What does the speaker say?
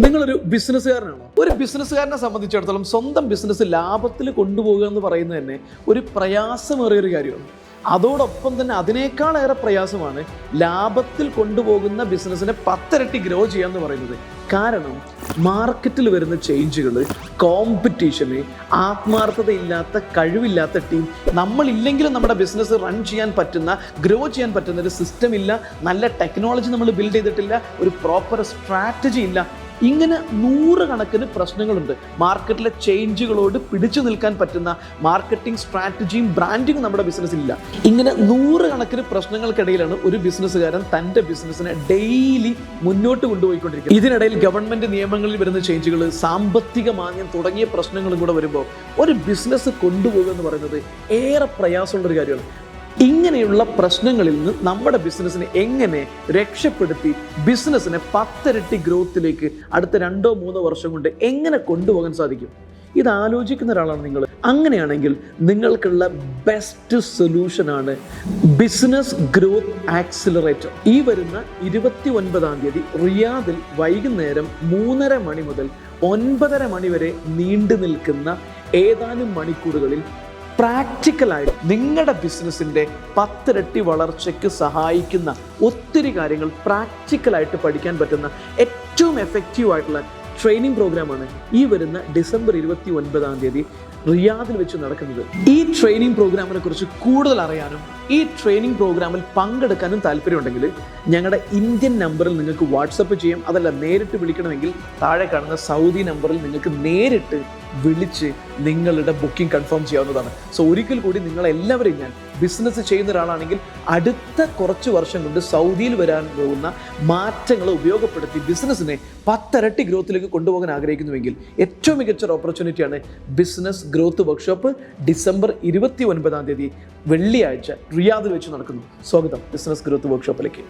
നിങ്ങളൊരു ബിസിനസ്സുകാരനാണോ? ഒരു ബിസിനസ്സുകാരനെ സംബന്ധിച്ചിടത്തോളം സ്വന്തം ബിസിനസ് ലാഭത്തിൽ കൊണ്ടുപോകുക എന്ന് പറയുന്നത് തന്നെ ഒരു പ്രയാസമേറിയൊരു കാര്യമാണ്. അതോടൊപ്പം തന്നെ അതിനേക്കാളേറെ പ്രയാസമാണ് ലാഭത്തിൽ കൊണ്ടുപോകുന്ന ബിസിനസ്സിനെ 10 ഇരട്ടി ഗ്രോ ചെയ്യുക എന്ന് പറയുന്നത്. കാരണം മാർക്കറ്റിൽ വരുന്ന ചേഞ്ചുകൾ, കോമ്പറ്റീഷന്, ആത്മാർത്ഥതയില്ലാത്ത, കഴിവില്ലാത്ത ടീം, നമ്മളില്ലെങ്കിലും നമ്മുടെ ബിസിനസ് റൺ ചെയ്യാൻ പറ്റുന്ന, ഗ്രോ ചെയ്യാൻ പറ്റുന്ന ഒരു സിസ്റ്റം ഇല്ല, നല്ല ടെക്നോളജി നമ്മൾ ബിൽഡ് ചെയ്തിട്ടില്ല, ഒരു പ്രോപ്പർ സ്ട്രാറ്റജി ഇല്ല. ഇങ്ങനെ 100 കണക്കിന് പ്രശ്നങ്ങളുണ്ട്. മാർക്കറ്റിലെ ചേഞ്ചുകളോട് പിടിച്ചു നിൽക്കാൻ പറ്റുന്ന മാർക്കറ്റിംഗ് സ്ട്രാറ്റജിയും ബ്രാൻഡിങ്ങും നമ്മുടെ ബിസിനസ്സിലില്ല. ഇങ്ങനെ 100 കണക്കിന് പ്രശ്നങ്ങൾക്കിടയിലാണ് ഒരു ബിസിനസ്സുകാരൻ തൻ്റെ ബിസിനസ്സിനെ ഡെയിലി മുന്നോട്ട് കൊണ്ടുപോയിക്കൊണ്ടിരിക്കുന്നത്. ഇതിനിടയിൽ ഗവൺമെൻറ് നിയമങ്ങളിൽ വരുന്ന ചേഞ്ചുകൾ, സാമ്പത്തിക മാന്ദ്യം തുടങ്ങിയ പ്രശ്നങ്ങളും കൂടെ വരുമ്പോൾ ഒരു ബിസിനസ് കൊണ്ടുപോകുക എന്ന് പറയുന്നത് ഏറെ പ്രയാസമുള്ളൊരു കാര്യമാണ്. ഇങ്ങനെയുള്ള പ്രശ്നങ്ങളിൽ നിന്ന് നമ്മുടെ ബിസിനസ്സിനെ എങ്ങനെ രക്ഷപ്പെടുത്തി ബിസിനസ്സിനെ 10 ഇരട്ടി ഗ്രോത്തിലേക്ക് അടുത്ത 2-3 വർഷം കൊണ്ട് എങ്ങനെ കൊണ്ടുപോകാൻ സാധിക്കും? ഇത് ആലോചിക്കുന്ന ഒരാളാണ് നിങ്ങൾ. അങ്ങനെയാണെങ്കിൽ നിങ്ങൾക്കുള്ള ബെസ്റ്റ് സൊല്യൂഷനാണ് ബിസിനസ് ഗ്രോത്ത് ആക്സിലറേറ്റർ. ഈ വരുന്ന 29-ാം തീയതി റിയാദിൽ വൈകുന്നേരം 3:30 മണി മുതൽ 9:30 മണി വരെ നീണ്ടു നിൽക്കുന്ന ഏതാനും മണിക്കൂറുകളിൽ പ്രാക്ടിക്കലായിട്ട് നിങ്ങളുടെ ബിസിനസ്സിൻ്റെ 10 ഇരട്ടി വളർച്ചയ്ക്ക് സഹായിക്കുന്ന ഒത്തിരി കാര്യങ്ങൾ പ്രാക്ടിക്കലായിട്ട് പഠിക്കാൻ പറ്റുന്ന ഏറ്റവും എഫക്റ്റീവായിട്ടുള്ള ട്രെയിനിങ് പ്രോഗ്രാമാണ് ഈ വരുന്ന ഡിസംബർ 29-ാം തീയതി റിയാദിൽ വെച്ച് നടക്കുന്നത്. ഈ ട്രെയിനിങ് പ്രോഗ്രാമിനെ കുറിച്ച് കൂടുതൽ അറിയാനും ഈ ട്രെയിനിങ് പ്രോഗ്രാമിൽ പങ്കെടുക്കാനും താല്പര്യമുണ്ടെങ്കിൽ ഞങ്ങളുടെ ഇന്ത്യൻ നമ്പറിൽ നിങ്ങൾക്ക് വാട്സപ്പ് ചെയ്യാം. അതല്ല, നേരിട്ട് വിളിക്കണമെങ്കിൽ താഴെ കാണുന്ന സൗദി നമ്പറിൽ നിങ്ങൾക്ക് നേരിട്ട് വിളിച്ച് നിങ്ങളുടെ ബുക്കിംഗ് കൺഫേം ചെയ്യാവുന്നതാണ്. സോ ഒരിക്കൽ കൂടി നിങ്ങളെല്ലാവരെയും ഞാൻ ബിസിനസ് ചെയ്യുന്ന ഒരാളാണെങ്കിൽ അടുത്ത കുറച്ച് വർഷം കൊണ്ട് സൗദിയിൽ വരാൻ പോകുന്ന മാറ്റങ്ങൾ ഉപയോഗപ്പെടുത്തി ബിസിനസ്സിനെ 10 ഇരട്ടി ഗ്രോത്തിലേക്ക് കൊണ്ടുപോകാൻ ആഗ്രഹിക്കുന്നുവെങ്കിൽ ഏറ്റവും മികച്ച ഒരു ഓപ്പർച്യൂണിറ്റിയാണ് ബിസിനസ് ഗ്രോത്ത് വർക്ക്ഷോപ്പ്. ഡിസംബർ 29-ാം തീയതി വെള്ളിയാഴ്ച റിയാദിൽ വെച്ച് നടക്കുന്നു. സ്വാഗതം ബിസിനസ് ഗ്രോത്ത് വർക്ക്ഷോപ്പിലേക്ക്.